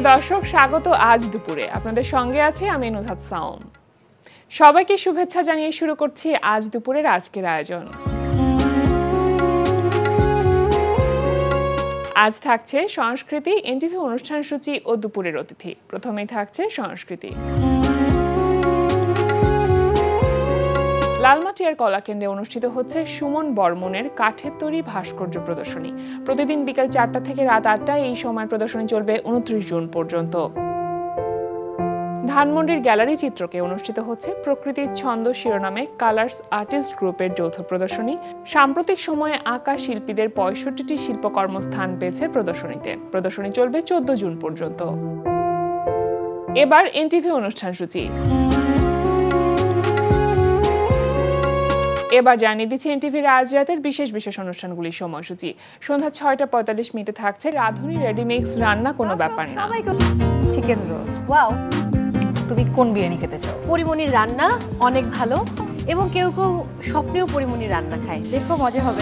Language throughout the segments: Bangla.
প্রিয় দর্শক, স্বাগত আজ দুপুরে। আপনাদের সঙ্গে আছে আমি নুহাত সাওম। সবাইকে শুভেচ্ছা জানিয়ে শুরু করছি আজ দুপুরের আজকের আয়োজন। আজ থাকছে সংস্কৃতি, এনটিভি অনুষ্ঠান সূচি ও দুপুরের অতিথি। প্রথমেই থাকছে সংস্কৃতি। লালমাটিয়ার কলাকেন্দ্রে অনুষ্ঠিত হচ্ছে সুমন বর্মনের কাঠের তৈরি ভাস্কর্য প্রদর্শনী। প্রতিদিন বিকাল 4টা থেকে রাত 8টায় এই সময় প্রদর্শনী চলবে 29 জুন পর্যন্ত। ধানমন্ডির গ্যালারি চিত্রকে অনুষ্ঠিত হচ্ছে প্রকৃতির ছন্দ শিরোনামে কালার্স আর্টিস্ট গ্রুপের যৌথ প্রদর্শনী। সাম্প্রতিক সময়ে আঁকা শিল্পীদের 65টি শিল্পকর্ম স্থান পেয়েছে প্রদর্শনীতে। প্রদর্শনী চলবে 14 জুন পর্যন্ত। এবার এনটিভি অনুষ্ঠান সূচি। এবার জানিয়ে দিচ্ছি এনটিভির আজ রাতের বিশেষ বিশেষ অনুষ্ঠানগুলির সময়সূচি। সন্ধ্যা 6টা 45 থাকছে রাধুনী রেডিমিক্স রান্না কোনো ব্যাপার না। Chicken roast, wow. তুমি কোন বিরিয়ানি খেতে চাও? পরিমণির রান্না অনেক ভালো, এবং কেউ কেউ স্বপ্নেও পরিমণির রান্না খায়। দেখো মজা হবে।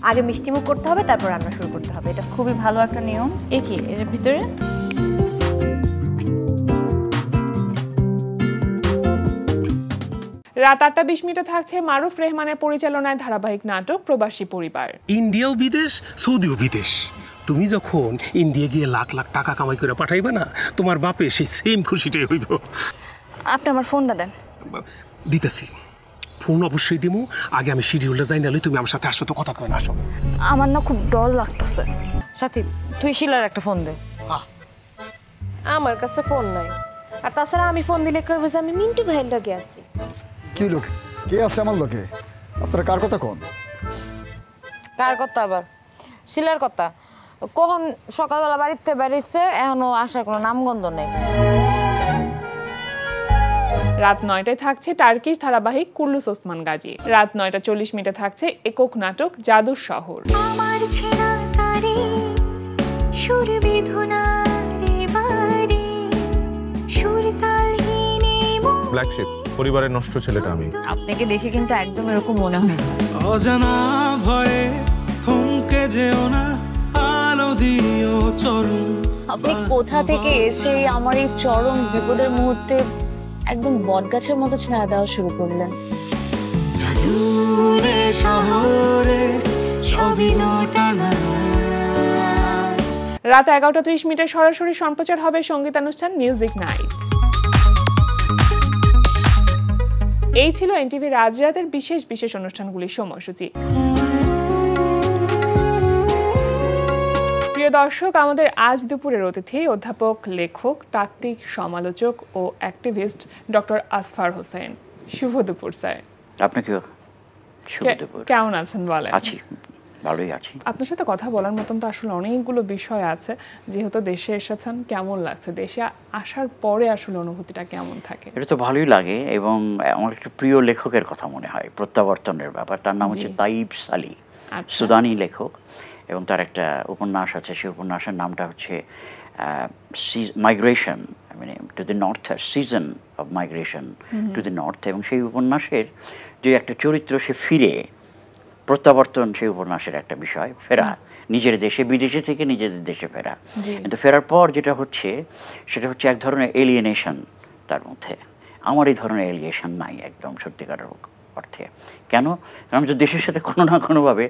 আগে মিষ্টিমুখ করতে হবে, তারপর রান্না শুরু করতে হবে। এটা খুবই ভালো একটা নিয়ম। এ কি এর ভিতরে? রাত 8টা 20 থাকছে মারুফ রেহমানের পরিচালনায় ধারাবাহিক নাটক প্রবাসী পরিবার। ইন্ডিয়াও বিদেশ, সৌদিও বিদেশ। তুমি যখন ইন্ডিয়া গিয়ে লাখ লাখ টাকা কামাই করে পাঠাইবে না, তোমার বাপে সেই সেম খুশিটাই হইব। আপনি আমার ফোনটা দেন। দিতেছি, ফোন অবশ্যই দিমু। আগে আমি শিডিউলটা যাই, নাহলে তুমি আমার সাথে আসো তো, কথা কয় না। আসো। আমার না খুব ডর লাগতেছে। সাথী, তুই শিলার একটা ফোন দে। আমার কাছে ফোন নাই, আর তাছাড়া আমি ফোন দিলে কইব যে আমি মিন্টু ভাইয়ের লগে আছি। কি লোক কে আছে আমার লোকে? আপনারা কার কথা কোন? কার কথা আবার? শিলার কথা। কখন সকালবেলা বাড়িতে বেরিয়েছে, এখনো আসার কোনো নামগন্ধ নেই। রাত 9টায় থাকছে টার্কিশ ধারাবাহিক কুল্লুস ওসমান গাজী। রাত 9টা 40 থাকছে একক নাটক জাদুর শহর। ব্ল্যাক শিপ পরিবারের নষ্ট ছেলেটা আমি। আপনাকে দেখে কিন্তু একদম এরকম মনে হয় না। অজানা ভয়ে থমকে যেও না, আলো দিও চরম। আপনি কোথা থেকে এসে আমার এই চরম বিপদের মুহূর্তে একদম বটগাছের মতো ছায়া দেওয়া শুরু করলেন। জাদুরে শহরে সবই নটানা। রাত 11টা 30 সরাসরি সম্প্রচার হবে সঙ্গীতানুষ্ঠান মিউজিক নাইট। এই ছিল এনটিভির আজ রাতের বিশেষ বিশেষ অনুষ্ঠানগুলির সময়সূচি। প্রিয় দর্শক, আমাদের আজ দুপুরের অতিথি অধ্যাপক, লেখক, তাত্ত্বিক, সমালোচক ও অ্যাক্টিভিস্ট ডক্টর আসফার হোসেন। শুভ দুপুর স্যার। আপনাকেও শুভ দুপুর। কেমন আছেন বলেন? আছি, ভালোই আছি। আপনার সাথে কথা বলার মতন তো আসলে অনেকগুলো বিষয় আছে। যেহেতু দেশে এসেছেন, কেমন লাগছে? দেশে আসার পরে আসলে অনুভূতিটা কেমন থাকে? এটা তো ভালোই লাগে, এবং আমার একটা প্রিয় লেখকের কথা মনে হয়, প্রত্যাবর্তনের ব্যাপার। তার নাম হচ্ছে তাইব সালি, সুদানি লেখক, এবং তার একটা উপন্যাস আছে। সেই উপন্যাসের নামটা হচ্ছে মাইগ্রেশন, মানে to the north, season of migration to the north. এবং সেই উপন্যাসের যে একটা চরিত্র, সে ফিরে, প্রত্যাবর্তন সেই উপন্যাসের একটা বিষয়, ফেরা নিজের দেশে, বিদেশে থেকে নিজেদের দেশে ফেরা। কিন্তু ফেরার পর যেটা হচ্ছে, সেটা হচ্ছে এক ধরনের এলিয়েনেশন তার মধ্যে। আমার এই ধরনের এলিয়েশন নাই একদম সত্যিকারের অর্থে। কেন? কারণ আমি তো দেশের সাথে কোনো না কোনোভাবে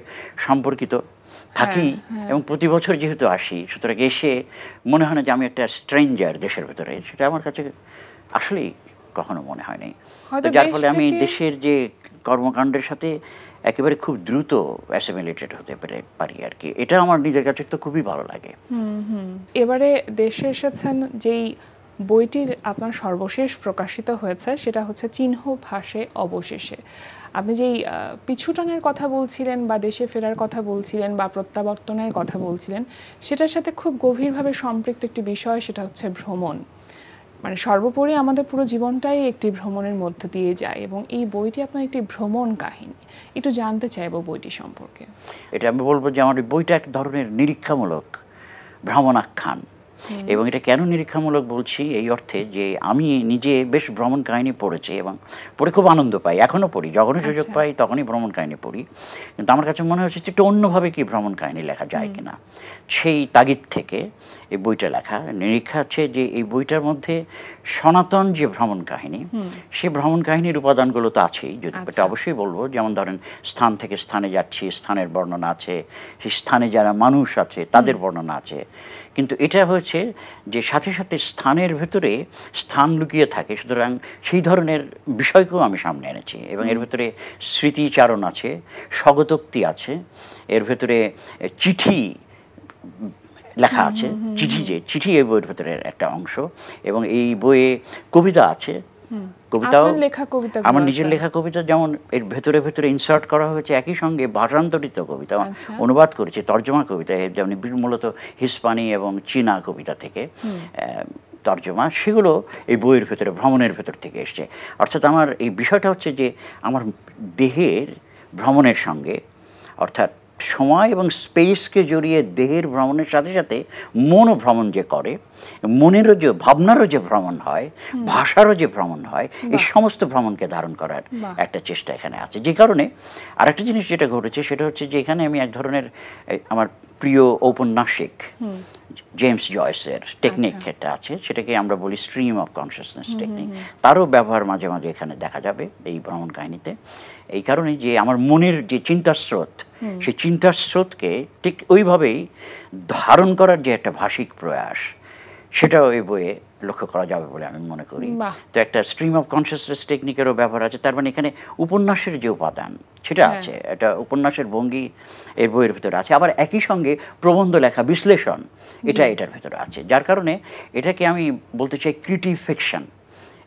সম্পর্কিত থাকি, এবং প্রতি বছর যেহেতু আসি, সুতরাং এসে মনে হয় না যে আমি একটা স্ট্রেঞ্জার দেশের ভেতরে। সেটা আমার কাছে আসলেই কখনো মনে হয়নি। যার ফলে আমি দেশের যে কর্মকাণ্ডের সাথে একেবারে খুব দ্রুত অ্যাসিমিলেটেড হতে পারি আর কি। এটা আমার নিজের কাছে তো খুবই ভালো লাগে। এবারে দেশে এসেছেন, যেই বইটির আপনার সর্বশেষ প্রকাশিত হয়েছে সেটা হচ্ছে চিহ্ন ভাসে অবশেষে। আপনি যেই পিছুটানের কথা বলছিলেন, বা দেশে ফেরার কথা বলছিলেন, বা প্রত্যাবর্তনের কথা বলছিলেন, সেটার সাথে খুব গভীরভাবে সম্পৃক্ত একটি বিষয়, সেটা হচ্ছে ভ্রমণ। মানে সর্বোপরি আমাদের পুরো জীবনটাই একটি ভ্রমণের মধ্য দিয়ে যায়, এবং এই বইটি আপনার একটি ভ্রমণ কাহিনী। একটু জানতে চাইবো বইটি সম্পর্কে। এটা আমি বলবো যে আমার বইটা এক ধরনের নিরীক্ষামূলক ভ্রমণাখ্যান। এবং এটা কেন নিরীক্ষামূলক বলছি এই অর্থে যে আমি নিজে বেশ ভ্রমণ কাহিনী পড়েছি এবং পড়ে খুব আনন্দ পাই, এখনও পড়ি, যখনই সুযোগ পাই তখনই ভ্রমণ কাহিনী পড়ি। কিন্তু আমার কাছে মনে হচ্ছে একটু অন্যভাবে কি ভ্রমণ কাহিনী লেখা যায় কিনা, সেই তাগিদ থেকে এই বইটা লেখা। নিরীক্ষা হচ্ছে যে এই বইটার মধ্যে সনাতন যে ভ্রমণ কাহিনী, সেই ভ্রমণ কাহিনীর উপাদানগুলো তো আছেই, যদি এটা অবশ্যই বলবো। যেমন ধরেন স্থান থেকে স্থানে যাচ্ছি, স্থানের বর্ণনা আছে, সেই স্থানে যারা মানুষ আছে তাদের বর্ণনা আছে। কিন্তু এটা হয়েছে যে সাথে সাথে স্থানের ভেতরে স্থান লুকিয়ে থাকে, সুতরাং সেই ধরনের বিষয়কেও আমি সামনে এনেছি। এবং এর ভেতরে স্মৃতিচারণ আছে, স্বগতোক্তি আছে, এর ভেতরে চিঠি লেখা আছে, চিঠি এই বইয়ের ভেতরে একটা অংশ। এবং এই বইয়ে কবিতা আছে, কবিতাও আমার নিজের লেখা কবিতা, যেমন এর ভেতরে ভেতরে ইনসার্ট করা হয়েছে, একই সঙ্গে ভাষান্তরিত কবিতা অনুবাদ করেছে, তর্জমা কবিতা, যেমন মূলত হিস্পানি এবং চীনা কবিতা থেকে তর্জমা, সেগুলো এই বইয়ের ভেতরে ভ্রমণের ভেতর থেকে এসছে। অর্থাৎ আমার এই বিষয়টা হচ্ছে যে আমার দেহের ভ্রমণের সঙ্গে, অর্থাৎ সময় এবং স্পেসকে জড়িয়ে দেহের ভ্রমণের সাথে সাথে মনও ভ্রমণ যে করে, মনেরও যে ভাবনারও যে ভ্রমণ হয়, ভাষারও যে ভ্রমণ হয়, এই সমস্ত ভ্রমণকে ধারণ করার একটা চেষ্টা এখানে আছে। যে কারণে আরেকটা জিনিস যেটা ঘটেছে সেটা হচ্ছে যে এখানে আমি এক ধরনের আমার প্রিয় ঔপন্যাসিক জেমস জয়েসের টেকনিক একটা আছে, সেটাকে আমরা বলি স্ট্রিম অফ কনসিয়াসনেস টেকনিক, তারও ব্যবহার মাঝে মাঝে এখানে দেখা যাবে এই ভ্রমণ কাহিনীতে। এই কারণে যে আমার মনের যে চিন্তার স্রোত, সেই চিন্তার স্রোতকে ঠিক ওইভাবেই ধারণ করার যে একটা ভাষিক প্রয়াস, সেটাও এই বইয়ে লক্ষ্য করা যাবে বলে আমি মনে করি। তো একটা স্ট্রিম অফ কনসিয়াসনেস টেকনিকেরও ব্যবহার আছে। তার মানে এখানে উপন্যাসের যে উপাদান সেটা আছে, এটা উপন্যাসের ভঙ্গি এই বইয়ের ভিতরে আছে। আবার একই সঙ্গে প্রবন্ধ লেখা, বিশ্লেষণ, এটা এটার ভেতরে আছে। যার কারণে এটাকে আমি বলতে চাই ক্রিটিভ ফিকশন।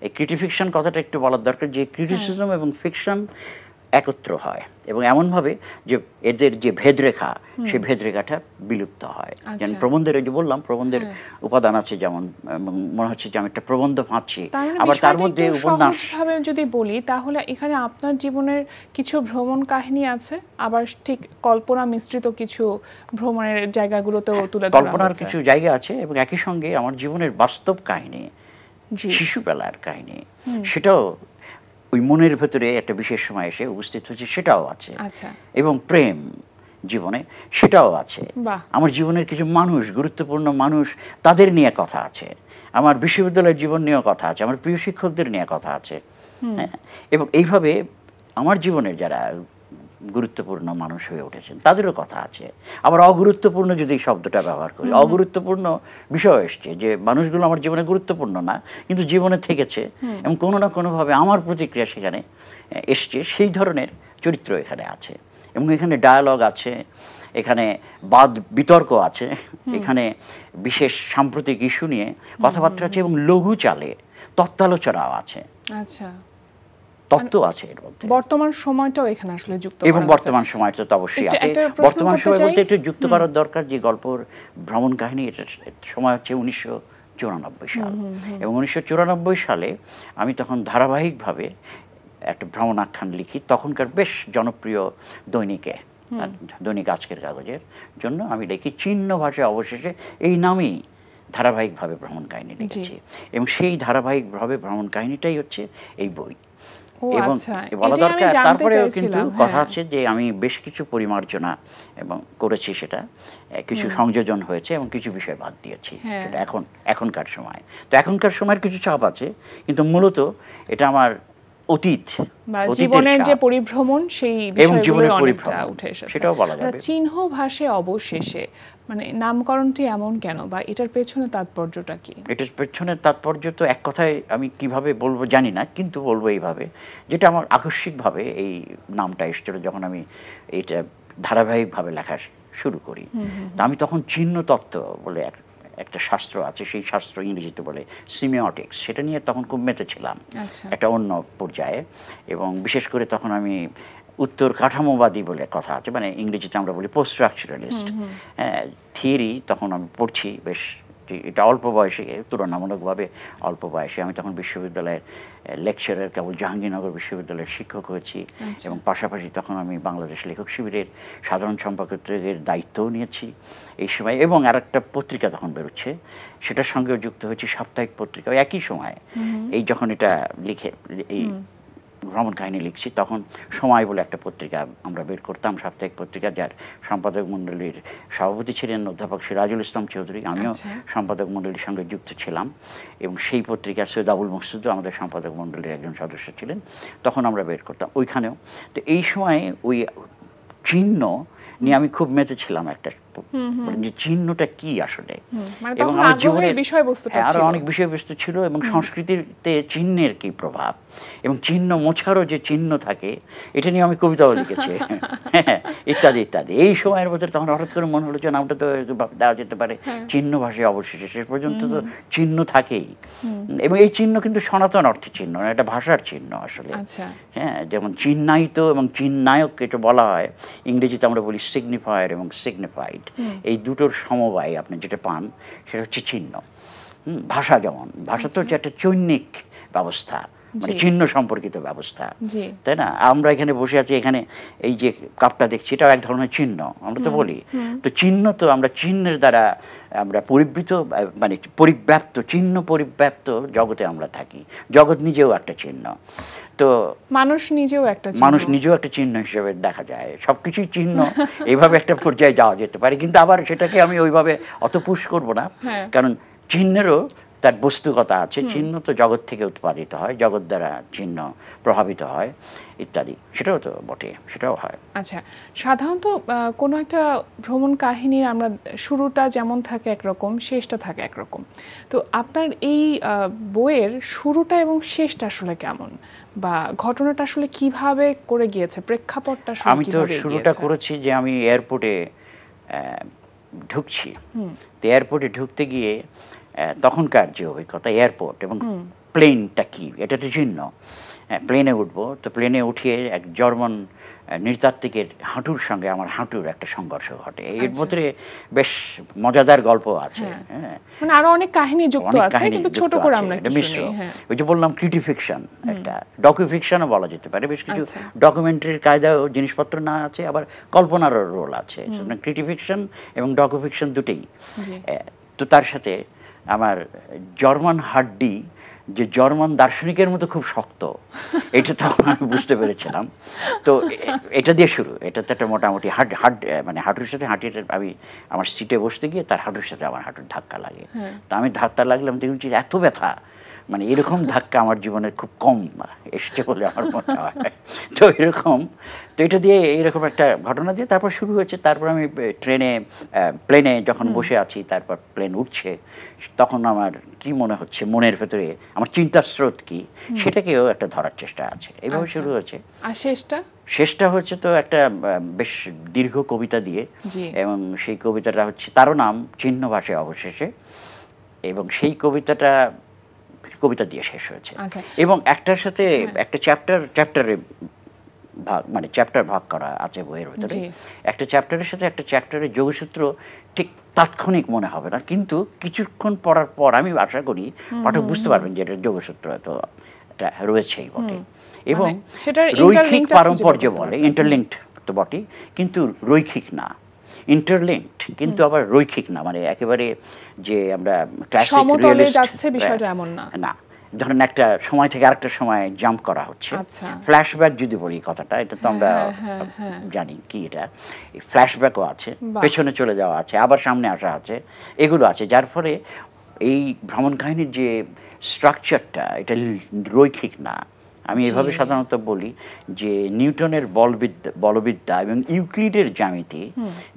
এই ক্রিটিভ ফিকশন কথাটা একটু বলার দরকার, যে ক্রিটিসিজম এবং ফিকশন একত্র হয় এবং এমনভাবে যে এদের যে ভেদরেখা, সেই ভেদরেখাটা বিলুপ্ত হয়। যেমন প্রবন্ধের, যে বললাম প্রবন্ধের উপাদান আছে, যেমন মনে হচ্ছে যে আমি একটা প্রবন্ধ পাচ্ছি, আবার তার মধ্যে উপন্যাস ভাবে যদি বলি তাহলে এখানে আপনার জীবনের কিছু ভ্রমণ কাহিনী আছে, আবার ঠিক কল্পনা মিশ্রিত কিছু ভ্রমণের জায়গাগুলোতেও তুলে ধরা হয়েছে। কল্পনার কিছু জায়গা আছে এবং একই সঙ্গে আমার জীবনের বাস্তব কাহিনী, শিশুবেলার কাহিনী, সেটাও ওই মনের ভেতরে একটা বিশেষ সময় এসে উপস্থিত হচ্ছে, সেটাও আছে। এবং প্রেম জীবনে, সেটাও আছে। আমার জীবনের কিছু মানুষ, গুরুত্বপূর্ণ মানুষ, তাদের নিয়ে কথা আছে। আমার বিশ্ববিদ্যালয়ের জীবন নিয়েও কথা আছে, আমার প্রিয় শিক্ষকদের নিয়ে কথা আছে। হ্যাঁ, এবং এইভাবে আমার জীবনের যারা গুরুত্বপূর্ণ মানুষ হয়ে উঠেছেন তাদেরও কথা আছে। আবার অগুরুত্বপূর্ণ যদি শব্দটা ব্যবহার করি, অগুরুত্বপূর্ণ বিষয় এসছে, যে মানুষগুলো আমার জীবনে গুরুত্বপূর্ণ না কিন্তু জীবনে থেকেছে এবং কোনো না কোনোভাবে আমার প্রতিক্রিয়া সেখানে এসছে, সেই ধরনের চরিত্র এখানে আছে। এবং এখানে ডায়ালগ আছে, এখানে বাদ বিতর্ক আছে, এখানে বিশেষ সাম্প্রতিক ইস্যু নিয়ে কথাবার্তা আছে এবং লঘু চালে তত্ত্বালোচনাও আছে। আচ্ছা, তত্ত্ব আছে এর মধ্যে। বর্তমান সময়টাও এখানে আসলে যুক্ত এবং বর্তমান সময়টা তো অবশ্যই আছে। বর্তমান সময় বলতে একটু যুক্ত করার দরকার যে গল্পের ভ্রমণ কাহিনী, এটার সময় হচ্ছে 1994 সাল। এবং 1994 সালে আমি তখন ধারাবাহিকভাবে একটা ভ্রমণ আখ্যান লিখি, তখনকার বেশ জনপ্রিয় দৈনিকে, দৈনিক আজকের কাগজের জন্য আমি লিখি চিহ্ন ভাষায় অবশেষে, এই নামেই ধারাবাহিকভাবে ভ্রমণ কাহিনী লিখেছি। এবং সেই ধারাবাহিকভাবে ভ্রমণ কাহিনীটাই হচ্ছে এই বই। এবং বলা দরকার তারপরেও কিন্তু কথা আছে যে আমি বেশ কিছু পরিমার্জনা এবং করেছি, সেটা কিছু সংযোজন হয়েছে এবং কিছু বিষয় বাদ দিয়েছি, সেটা এখনকার সময়। তো এখনকার সময়ের কিছু চাপ আছে, কিন্তু মূলত এটা আমার অতীত, জীবনের যে পরিভ্রমণ, সেই বিষয়গুলো অনেকটা উঠে এসেছে, সেটাও বলা যাবে। চিহ্ন ভাষে অবশেষে, মানে নামকরণটি এমন কেন, বা এটার পেছনে তাৎপর্যটা কি? এটার পেছনে তাৎপর্য তো এক কথায় আমি কিভাবে বলবো জানি না, কিন্তু বলবো এইভাবে, যেটা আমার আকস্মিকভাবে এই নামটা এসেছিল যখন আমি এটা ধারাবাহিকভাবে লেখা শুরু করি। আমি তখন চিহ্ন তত্ত্ব বলে একটা শাস্ত্র আছে, সেই শাস্ত্র ইংরেজিতে বলে সিমিওটিক্স, সেটা নিয়ে তখন খুব মেতেছিলাম একটা অন্য পর্যায়ে। এবং বিশেষ করে তখন আমি উত্তর কাঠামোবাদী বলে কথা আছে, মানে ইংরেজিতে আমরা বলি পোস্ট স্ট্রাকচারালিস্ট থিওরি, তখন আমি পড়ছি বেশ মোটামুটি এটা অল্প বয়সে, তুলনামূলকভাবে অল্প বয়সে। আমি তখন বিশ্ববিদ্যালয়ের লেকচারার, কেবল জাহাঙ্গীরনগর বিশ্ববিদ্যালয়ের শিক্ষক হয়েছি এবং পাশাপাশি তখন আমি বাংলাদেশ লেখক শিবিরের সাধারণ সম্পাদকের দায়িত্বও নিয়েছি এই সময়। এবং আরেকটা পত্রিকা তখন বেরোচ্ছে, সেটার সঙ্গেও যুক্ত হয়েছি, সাপ্তাহিক পত্রিকা। একই সময় এই যখন এটা লিখে এই ভ্রমণ কাহিনী লিখছি, তখন সময় বলে একটা পত্রিকা আমরা বের করতাম, সাপ্তাহিক পত্রিকা, যার সম্পাদক মণ্ডলীর সভাপতি ছিলেন অধ্যাপক সিরাজুল ইসলাম চৌধুরী। আমিও সম্পাদক মণ্ডলীর সঙ্গে যুক্ত ছিলাম এবং সেই পত্রিকা সৈয়দ আবুল মকসুদও আমাদের সম্পাদক মণ্ডলীর একজন সদস্য ছিলেন। তখন আমরা বের করতাম ওইখানেও। তো এই সময় ওই চিহ্ন নিয়ে আমি খুব মেতেছিলাম, একটা যে চিহ্নটা কি আসলে, এবং আমার জীবনের আরো অনেক বিষয়বস্তু ছিল, এবং সংস্কৃতিতে চিহ্নের কি প্রভাব, এবং চিহ্ন মোছারও যে চিহ্ন থাকে এটা নিয়ে আমি কবিতাও লিখেছি ইত্যাদি ইত্যাদি। এই সময়ের মধ্যে তখন হঠাৎ করে মনে হলো যে নামটা তো দেওয়া যেতে পারে চিহ্ন ভাষায় অবশেষে। শেষ পর্যন্ত তো চিহ্ন থাকেই, এবং এই চিহ্ন কিন্তু সনাতন অর্থে চিহ্ন না, এটা ভাষার চিহ্ন আসলে। হ্যাঁ, যেমন চিহ্নায়িত এবং চিহ্নায়ক এটা বলা হয়, ইংরেজিতে আমরা বলি সিগনিফায়ার এবং সিগনিফাইড, এই দুটোর সমবায় আপনি যেটা পান সেটা হচ্ছে চিহ্ন। ভাষা যেমন, ভাষা তো হচ্ছে একটা চৈনিক ব্যবস্থা, মানে চিহ্ন সম্পর্কিত ব্যবস্থা, তাই না? আমরা এখানে বসে আছি, এখানে এই যে কাপটা দেখছি এটাও এক ধরনের চিহ্ন, আমরা তো বলি। তো চিহ্ন তো আমরা চিহ্নের দ্বারা আমরা পরিবৃত, মানে পরিব্যাপ্ত, চিহ্ন পরিব্যাপ্ত জগতে আমরা থাকি। জগৎ নিজেও একটা চিহ্ন, তো মানুষ নিজেও একটা চিহ্ন হিসেবে দেখা যায়। সবকিছুই চিহ্ন, এইভাবে একটা পর্যায়ে যাওয়া যেতে পারে। কিন্তু আবার সেটাকে আমি ওইভাবে অত পুশ করবো না, কারণ চিহ্নেরও তার বস্তুকতা আছে। চিহ্ন তো জগৎ থেকে উৎপাদিত হয়, জগৎ দ্বারা চিহ্ন প্রভাবিত হয় ইত্যাদি, সেটাও তো বটে, সেটাও হয়। আচ্ছা, সাধারণত কোনো একটা ভ্রমণ কাহিনীর আমরা শুরুটা যেমন থাকে একরকম, শেষটা থাকে একরকম। তো আপনার এই বইয়ের শুরুটা এবং শেষটা আসলে কেমন, বা ঘটনাটা আসলে কিভাবে করে গিয়েছে, প্রেক্ষাপটটা আসলে আমি তো শুরুটা করেছি যে আমি এয়ারপোর্টে ঢুকছি, তো এয়ারপোর্টে ঢুকতে গিয়ে তখনকার যে অভিজ্ঞতা, এয়ারপোর্ট এবং প্লেনটা কি, এটা তো চিহ্ন। প্লেনে উঠবো, তো প্লেনে উঠিয়ে এক জার্মান নৃতাত্ত্বিকের হাঁটুর সঙ্গে আমার হাঁটুর একটা সংঘর্ষ ঘটে। এর মধ্যে বেশ মজাদার গল্প আছে, মানে আরো অনেক কাহিনী যুক্ত আছে, কিন্তু ছোট করে আমরা একটু শুনি। ওই যে বললাম ক্রিটিফিকশন, একটা ডকুফিকশনও বলা যেতে পারে। বেশ কিছু ডকুমেন্টারির কায়দাও জিনিসপত্র না আছে, আবার কল্পনারও রোল আছে। ক্রিটিফিকশন এবং ডকুফিকশন দুটেই। তো তার সাথে আমার জার্মান হাড্ডি, যে জার্মান দার্শনিকের মতো খুব শক্ত, এটা তো আমি বুঝতে পেরেছিলাম। তো এটা দিয়ে শুরু, এটাতে একটা মোটামুটি মানে হাঁটুর সাথে হাঁটিয়ে আমি আমার সিটে বসতে গিয়ে তার হাঁটুর সাথে আমার হাঁটুর ধাক্কা লাগে। তো আমি ধাক্কা লাগলাম, দেখছি এত ব্যথা, মানে এরকম ধাক্কা আমার জীবনে খুব কম এসছে বলে আমার মনে হয়। তো এরকম, তো এটা দিয়ে এরকম একটা ঘটনা দিয়ে তারপর শুরু হয়েছে। তারপর আমি প্লেনে যখন বসে আছি, তারপর প্লেন উঠছে, তখন আমার কি মনে হচ্ছে, মনের ভেতরে আমার চিন্তার স্রোত কি, সেটাকেও একটা ধরার চেষ্টা আছে। এইভাবে শুরু হয়েছে। আর শেষটা হচ্ছে তো একটা বেশ দীর্ঘ কবিতা দিয়ে, এবং সেই কবিতাটা হচ্ছে, তারও নাম চিহ্ন ভাষায় অবশেষে, এবং সেই কবিতা দিয়ে শেষ হয়েছে। এবং একটার সাথে একটা চ্যাপ্টারে ভাগ, মানে চ্যাপ্টার ভাগ করা আছে বইয়ের ভিতরে। একটা চ্যাপ্টারের সাথে একটা চ্যাপ্টারের যোগসূত্র ঠিক তাৎক্ষণিক মনে হবে না, কিন্তু কিছুক্ষণ পড়ার পর আমি আশা করি পাঠক বুঝতে পারবেন যে এটা যোগসূত্র তো এটা রয়েছেই বটে। এবং রৈখিক পারম্পর্য বলে, ইন্টারলিঙ্কড তো বটে, কিন্তু রৈখিক না। ইন্টারলিঙ্কড কিন্তু আবার রৈখিক না, মানে একেবারে যে আমরা ক্লাসিক রিয়েলিস্ট না, ধরেন একটা সময় থেকে আরেকটা সময় জাম্প করা হচ্ছে। ফ্ল্যাশব্যাক যদি বলি কথাটা, এটা তো আমরা জানি কি, এটা ফ্ল্যাশব্যাকও আছে, পেছনে চলে যাওয়া আছে, আবার সামনে আসা আছে, এগুলো আছে। যার ফলে এই ভ্রমণ কাহিনীর যে স্ট্রাকচারটা, এটা রৈখিক না। আমি এভাবে সাধারণত বলি যে নিউটনের বলবিদ্যা এবং ইউক্লিডের জ্যামিতি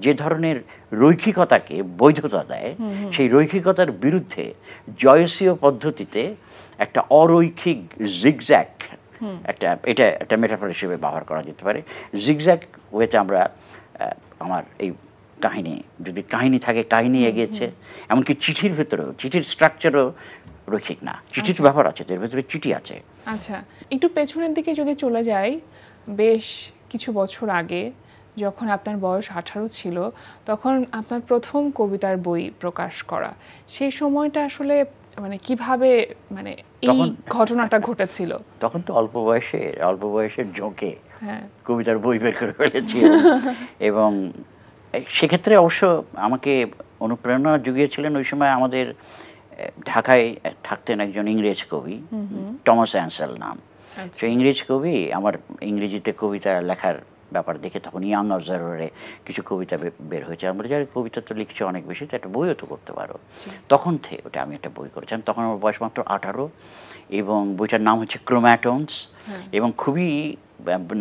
যে ধরনের রৈখিকতাকে বৈধতা দেয়, সেই রৈখিকতার বিরুদ্ধে জয়সীয় পদ্ধতিতে একটা অরৈখিক জিগজ্যাগ, এটা একটা মেটাফর হিসেবে ব্যবহার করা যেতে পারে। জিগজ্যাগ ওয়েতে আমরা আমার এই কাহিনী, যদি কাহিনী থাকে, কাহিনী এগিয়েছে, এমনকি চিঠির ভেতরেও, চিঠির স্ট্রাকচারও রৈখিক না। চিঠির ব্যাপার আছে, এর ভেতরে চিঠি আছে। আচ্ছা, একটু পেছনের দিকে যদি চলে যাই, বেশ কিছু বছর আগে, যখন আপনার বয়স 18 ছিল তখন আপনার প্রথম কবিতার বই প্রকাশ করা, সেই সময়টা আসলে মানে কিভাবে মানে এই ঘটনাটা ঘটেছিল? তখন তো অল্প বয়সের ঝোঁকে হ্যাঁ, কবিতার বই বের করে ফেলেছি এবং সেক্ষেত্রে অবশ্য আমাকে অনুপ্রেরণা জুগিয়েছিলেন ওই সময় আমাদের ঢাকায় থাকতেন একজন ইংরেজ কবি, টমাস অ্যানসেল নাম। সে ইংরেজ কবি আমার ইংরেজিতে কবিতা লেখার ব্যাপার দেখে তখন ইয়াং অবজারভারে কিছু কবিতা বের হয়েছে। আমরা যারা কবিতা তো লিখছি অনেক বেশি, তো একটা বইও তো করতে পারো। তখন থেকে ওটা আমি একটা বই করেছিলাম, তখন আমার বয়স মাত্র 18 এবং বইটার নাম হচ্ছে ক্রোম্যাটনস। এবং খুবই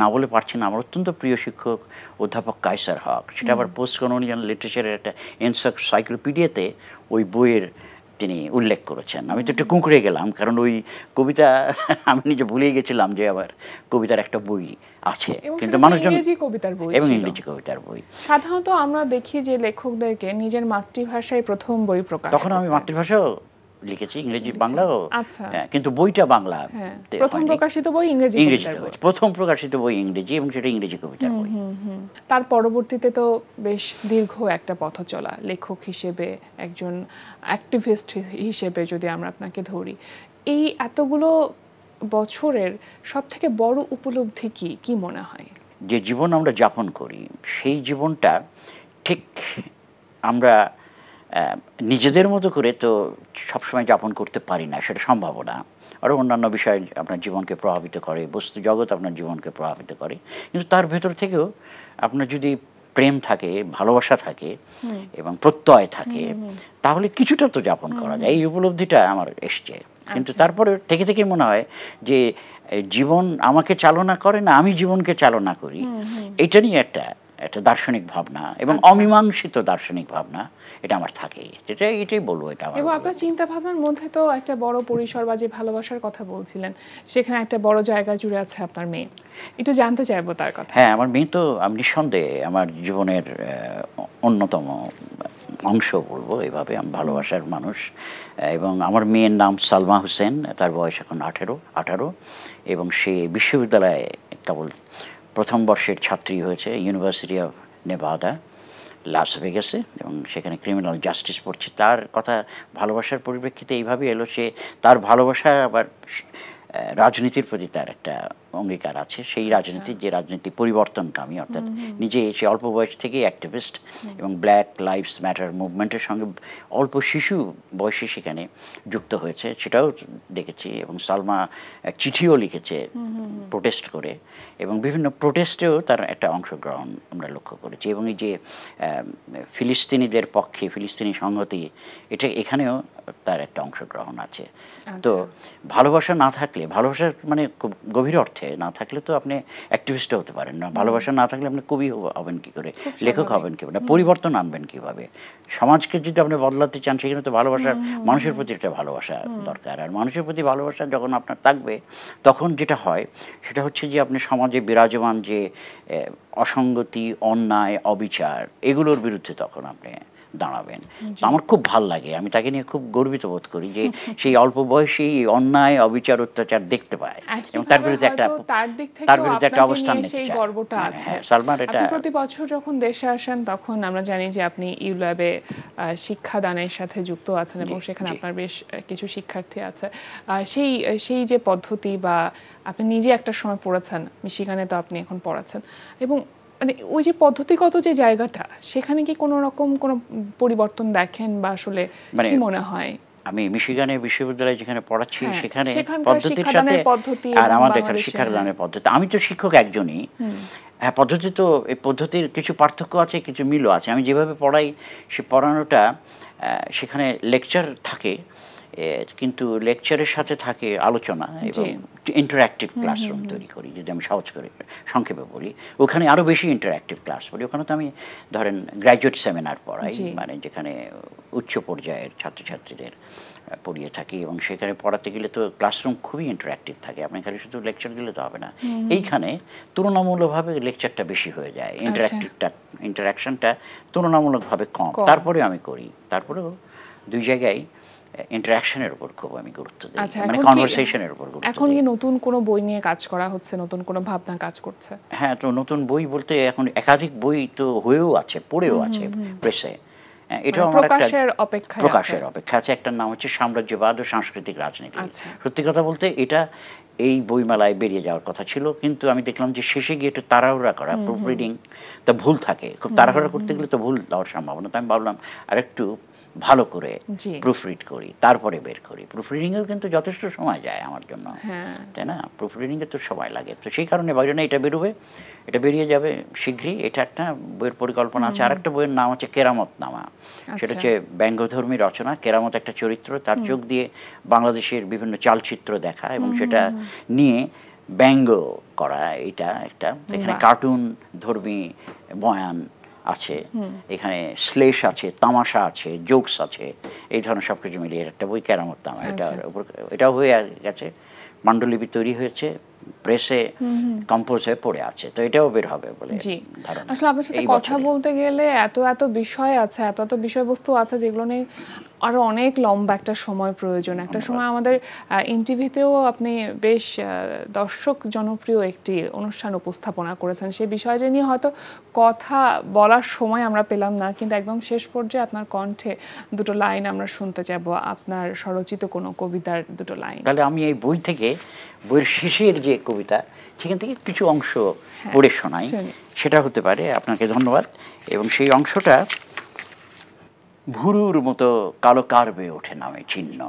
না বলে পারছি না, আমার অত্যন্ত প্রিয় শিক্ষক অধ্যাপক কায়সার হক, সেটা আবার পোস্ট কলোনিয়াল লিটারেচারের একটা এনসাইক্লোপিডিয়াতে ওই বইয়ের তিনি উল্লেখ করেছেন। আমি তো একটু কুঁকড়ে গেলাম, কারণ ওই কবিতা আমি নিজে ভুলেই গেছিলাম যে আবার কবিতার একটা বই আছে, কিন্তু মানুষজন ইংরেজি কবিতার বই এবং ছিল। ইংরেজি কবিতার বই। সাধারণত আমরা দেখি যে লেখকদেরকে নিজের মাতৃভাষায় প্রথম বই প্রকাশ, তখন আমি মাতৃভাষাও লিখেছি, ইংরেজি বাংলাও, আচ্ছা, কিন্তু বইটা বাংলা। প্রথম প্রকাশিত বই ইংরেজি, প্রথম প্রকাশিত বই ইংরেজি এবং সেটা ইংরেজি কবিতার বই। তার পরবর্তীতে তো বেশ দীর্ঘ একটা পথ চলা লেখক হিসেবে, একজন অ্যাক্টিভিস্ট হিসেবে যদি আমরা আপনাকে ধরি, এই এতগুলো বছরের সবথেকে বড় উপলব্ধি কি মনে হয়? যে জীবন আমরা যাপন করি সেই জীবনটা ঠিক আমরা নিজেদের মতো করে তো সবসময় যাপন করতে পারি না, সেটা সম্ভব না। আরও অন্যান্য বিষয় আপনার জীবনকে প্রভাবিত করে, বস্তু জগৎ আপনার জীবনকে প্রভাবিত করে, কিন্তু তার ভেতর থেকেও আপনার যদি প্রেম থাকে, ভালোবাসা থাকে এবং প্রত্যয় থাকে, তাহলে কিছুটা তো যাপন করা যায়। এই উপলব্ধিটা আমার এসছে। কিন্তু তারপরে থেকে থেকে মনে হয় যে জীবন আমাকে চালনা করে না, আমি জীবনকে চালনা করি। এটা নিয়ে একটা দার্শনিক ভাবনা এবং অমীমাংসিত দার্শনিক ভাবনা এটা আমার থাকেই, এটাই বলবো। এটা এবং আপনার চিন্তা ভাবনার মধ্যে তো একটা বড় পরিসর বা যে ভালোবাসার কথা বলছিলেন, সেখানে একটা বড় জায়গা জুড়ে আছে আপনার মেয়ে। একটু জানতে চাইবো তার কথা। হ্যাঁ, আমার মেয়ে তো আমি নিঃসন্দেহে আমার জীবনের অন্যতম অংশ বলবো এভাবে। আমি ভালোবাসার মানুষ। এবং আমার মেয়ের নাম সালমা হোসেন, তার বয়স এখন 18 এবং সে বিশ্ববিদ্যালয়ে কেবল প্রথম বর্ষের ছাত্রী হয়েছে, ইউনিভার্সিটি অফ নেভাডা লাস ভেগাসে, এবং সেখানে ক্রিমিনাল জাস্টিস পড়ছে। তার কথা ভালোবাসার পরিপ্রেক্ষিতে এইভাবে এলো, সে তার ভালোবাসা আবার রাজনীতির প্রতি তার একটা অঙ্গীকার আছে। সেই রাজনীতির যে রাজনীতি পরিবর্তনকামী, অর্থাৎ নিজে সে অল্প বয়স থেকেই অ্যাক্টিভিস্ট এবং ব্ল্যাক লাইভস ম্যাটার মুভমেন্টের সঙ্গে অল্প শিশু বয়সে সেখানে যুক্ত হয়েছে, সেটাও দেখেছি। এবং সালমা চিঠিও লিখেছে প্রোটেস্ট করে, এবং বিভিন্ন প্রোটেস্টেও তার একটা অংশগ্রহণ আমরা লক্ষ্য করেছি। এবং এই যে ফিলিস্তিনিদের পক্ষে ফিলিস্তিনি সংহতি, এটা এখানেও তার একটা অংশগ্রহণ আছে। তো ভালোবাসা না থাকলে, ভালোবাসা মানে খুব গভীর অর্থে না থাকলে তো আপনি অ্যাক্টিভিস্টও হতে পারেন না। ভালোবাসা না থাকলে আপনি কবি হবেন কী করে, লেখক হবেন কী করে, পরিবর্তন আনবেন কীভাবে? সমাজকে যদি আপনি বদলাতে চান, সেখানে তো ভালোবাসার, মানুষের প্রতি একটা ভালোবাসা দরকার। আর মানুষের প্রতি ভালোবাসা যখন আপনার থাকবে, তখন যেটা হয় সেটা হচ্ছে যে আপনি সমাজে বিরাজমান যে অসঙ্গতি, অন্যায়, অবিচার, এগুলোর বিরুদ্ধে তখন আপনি দাঁড়াবেন। আমার খুব ভাল লাগে, আমি তাকে নিয়ে খুব গর্বিত বোধ করি যে সেই অল্প বয়সেই অন্যায়, অবিচার, অত্যাচার দেখতে পায় এবং তার বিরুদ্ধে একটা অবস্থান নিতে চায়। হ্যাঁ, সালমান এটা প্রতি বছর যখন দেশে আসেন তখন আমরা জানি যে আপনি ইউল্যাবে শিক্ষাদানের সাথে যুক্ত আছেন এবং সেখানে আপনার বেশ কিছু শিক্ষার্থী আছে। সেই যে পদ্ধতি, বা আপনি নিজে একটা সময় পড়াচ্ছেন মিশিগানে, তো আপনি এখন পড়াচ্ছেন, এবং মানে ওই যে পদ্ধতিগত যে জায়গাটা, সেখানে কি কোনো রকম কোনো পরিবর্তন দেখেন, বা আসলে কি মনে হয়? আমি মিশিগানের বিশ্ববিদ্যালয়ে যেখানে পড়াচ্ছি, সেখানে পদ্ধতির সাথে আর আমাদের এখানে শিক্ষাদানের পদ্ধতি, আমি তো শিক্ষক একজনই। হ্যাঁ, পদ্ধতি তো, এই পদ্ধতির কিছু পার্থক্য আছে, কিছু মিলও আছে। আমি যেভাবে পড়াই, সে পড়ানোটা, সেখানে লেকচার থাকে, কিন্তু লেকচারের সাথে থাকে আলোচনা এবং ইন্টারঅ্যাক্টিভ ক্লাসরুম তৈরি করি। যদি আমি সহজ করে সংক্ষেপে বলি, ওখানে আরও বেশি ইন্টারঅ্যাক্টিভ ক্লাস করি। ওখানে তো আমি ধরেন গ্র্যাজুয়েট সেমিনার পড়াই, মানে যেখানে উচ্চ পর্যায়ের ছাত্রছাত্রীদের পড়িয়ে থাকি, এবং সেখানে পড়াতে গেলে তো ক্লাসরুম খুবই ইন্টারঅ্যাক্টিভ থাকে, আপনি খালি শুধু লেকচার দিলে তো হবে না। এইখানে তুলনামূলকভাবে লেকচারটা বেশি হয়ে যায়, ইন্টারঅ্যাকশনটা তুলনামূলকভাবে কম। তারপরে আমি করি, তারপরেও দুই জায়গায় ইন্টারাকশনের উপর খুব আমি গুরুত্ব দিই, আচ্ছা, মানে এখন কি- কনভারসেশনের উপর গুরুত্ব এখন দিই। কি নতুন কোনো বই নিয়ে কাজ করা হচ্ছে, নতুন কোনো ভাবনা কাজ করছে? হ্যাঁ, তো নতুন বই বলতে এখন একাধিক বই তো হয়েও আছে, পড়েও আছে প্রেসে। এটাও আমার একটা প্রকাশের অপেক্ষায় আছে। প্রকাশের অপেক্ষা আছে। একটার নাম হচ্ছে সাম্রাজ্যবাদ ও সাংস্কৃতিক রাজনীতি। আচ্ছা। সত্যি কথা বলতে এটা এই বইমেলায় বেরিয়ে যাওয়ার কথা ছিল, কিন্তু আমি দেখলাম যে শেষে গিয়ে একটু তাড়াহুড়া করা, প্রুফ রিডিং তা ভুল থাকে, খুব তাড়াহুড়া করতে গেলে তো ভুল দেওয়ার সম্ভাবনা। তো আমি ভাবলাম আর একটু ভালো করে জি। প্রুফ রিড করি, তারপরে বের করি। প্রুফ রিডিংয়েও কিন্তু যথেষ্ট সময় যায় আমার জন্য, হ্যাঁ। তাই না? প্রুফ রিডিংয়ে তো সময় লাগে। তো সেই কারণে বাইরে না, এটা বেরোবে, এটা বেরিয়ে যাবে শীঘ্রই। এটা একটা বইয়ের পরিকল্পনা আছে। আর একটা বইয়ের নাম হচ্ছে কেরামত নামা। সেটা হচ্ছে ব্যঙ্গধর্মী রচনা। কেরামত একটা চরিত্র, তার চোখ দিয়ে বাংলাদেশের বিভিন্ন চালচিত্র দেখা এবং সেটা নিয়ে ব্যঙ্গ করা। এটা একটা, এখানে কার্টুন ধর্মী বয়ান আছে, এখানে শ্লেষ আছে, তামাশা আছে, জোকস আছে, এই ধরনের সব কিছু মিলিয়ে একটা বই কেরামত নামা। এটাও হয়ে গেছে, পাণ্ডুলিপি তৈরি হয়েছে, প্রেসে কম্পোজ হয়ে পড়ে আছে। তো এটাও বের হবে বলে ধারণা। আসলে আপনার সাথে কথা বলতে গেলে এত এত বিষয় আছে, এত এত বিষয়বস্তু আছে যেগুলো নিয়ে আরো অনেক লম্বা একটা সময় প্রয়োজন। একটা সময় আমাদের এনটিভিতেও আপনি বেশ দর্শক জনপ্রিয় একটি অনুষ্ঠান উপস্থাপনা করেছেন। সেই বিষয়টা নিয়ে হয়তো কথা বলার সময় আমরা পেলাম না, কিন্তু একদম শেষ পর্যায়ে আপনার কণ্ঠে দুটো লাইন আমরা শুনতে চাইবো, আপনার স্বরচিত কোনো কবিতার দুটো লাইন। তাহলে আমি এই বই থেকে, বইয়ের শেষের যে কবিতা, সেখান থেকে কিছু অংশ পড়ে শোনাই, সেটা হতে পারে। আপনাকে ধন্যবাদ। এবং সেই অংশটা, ভুরুর মতো কালো কার্বে ওঠে নামে চিহ্ন,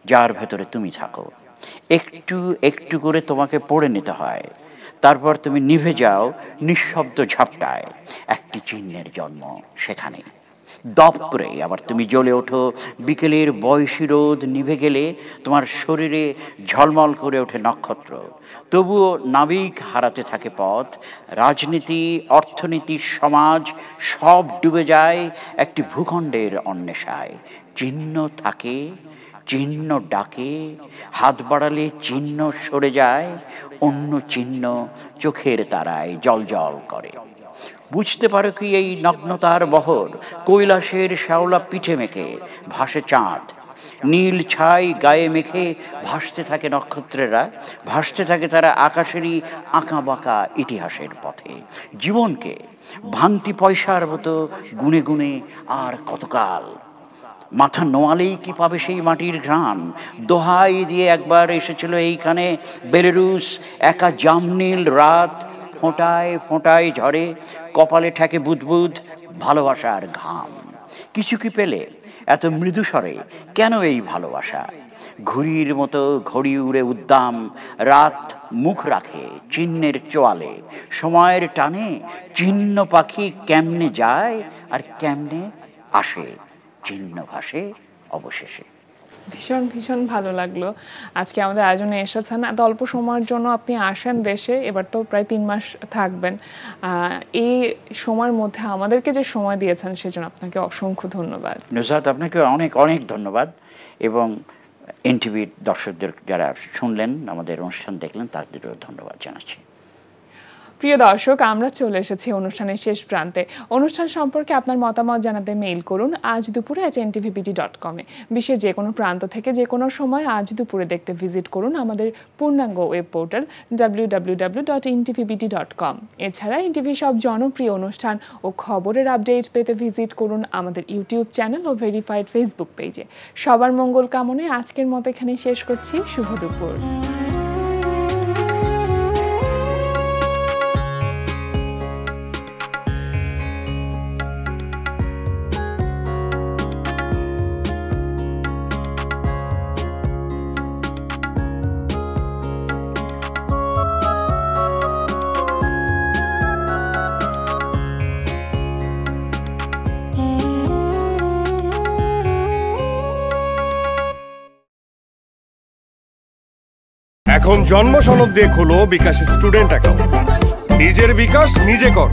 যার ভেতরে তুমি থাকো, একটু একটু করে তোমাকে পড়ে নিতে হয়, তারপর তুমি নিভে যাও নিঃশব্দ ঝাপটায়, একটি চিহ্নের জন্ম সেখানে। দপ করে আবার তুমি জ্বলে ওঠো, বিকেলের বয়সী রোদ নিভে গেলে তোমার শরীরে ঝলমল করে ওঠে নক্ষত্র। তবুও নাবিক হারাতে থাকে পথ, রাজনীতি, অর্থনীতি, সমাজ সব ডুবে যায় একটি ভূখণ্ডের অন্বেষায়। চিহ্ন থাকে, চিহ্ন ডাকে, হাত বাড়ালে চিহ্ন সরে যায়, অন্য চিহ্ন চোখের তারায় জলজল করে। বুঝতে পারো কি এই নগ্নতার বহর, কৈলাসের শ্যাওলা পিঠে মেখে ভাসে চাঁদ, নীল ছাই গায়ে মেখে ভাসতে থাকে নক্ষত্রেরা, ভাসতে থাকে তারা আকাশেরই আঁকা বাঁকা ইতিহাসের পথে। জীবনকে ভাঙতি পয়সার মতো গুনে গুনে আর কতকাল, মাথা নোয়ালেই কি পাবে সেই মাটির ঘ্রাণ। দোহাই দিয়ে একবার এসেছিল এইখানে বেলারুস, একা জামনীল রাত, ফোঁটায় ফোঁটায় ঝরে, কপালে ঠেকে বুদবুদ ভালোবাসার ঘাম। কিছু কি পেলে এত মৃদু স্বরে, কেন এই ভালোবাসা? ঘুড়ির মতো ঘড়ি উড়ে উদ্দাম, রাত মুখ রাখে চিহ্নের চোয়ালে, সময়ের টানে চিহ্ন পাখি কেমনে যায় আর কেমনে আসে, চিহ্ন ভাসে অবশেষে। ভীষণ ভীষণ ভালো লাগলো আজকে আমাদের আয়োজনে এসেছেন। এত অল্প সময়ের জন্য আপনি আসেন দেশে, এবার তো প্রায় 3 মাস থাকবেন। এই সময়ের মধ্যে আমাদেরকে যে সময় দিয়েছেন সেজন্য আপনাকে অসংখ্য ধন্যবাদ। নুসরাত, আপনাকে অনেক অনেক ধন্যবাদ। এবং এনটিভির দর্শকদের যারা শুনলেন, আমাদের অনুষ্ঠান দেখলেন, তাদেরও ধন্যবাদ জানাচ্ছি। প্রিয় দর্শক, আমরা চলে এসেছি অনুষ্ঠানের শেষ প্রান্তে। অনুষ্ঠান সম্পর্কে আপনার মতামত জানাতে মেইল করুন আজ দুপুরে @ntvbt.com। বিশ্বের যে কোনো প্রান্ত থেকে যে কোনো সময় আজ দুপুরে দেখতে ভিজিট করুন আমাদের পূর্ণাঙ্গ ওয়েব পোর্টাল www.ntvbt.com। এছাড়া এনটিভি সব জনপ্রিয় অনুষ্ঠান ও খবরের আপডেট পেতে ভিজিট করুন আমাদের ইউটিউব চ্যানেল ও ভেরিফাইড ফেসবুক পেজে। সবার মঙ্গল কামনায় আজকের মতো এখানে শেষ করছি। শুভ দুপুর। এখন জন্ম সনদ দিয়ে খোলো বিকাশ স্টুডেন্ট অ্যাকাউন্ট। নিজের বিকাশ নিজে কর।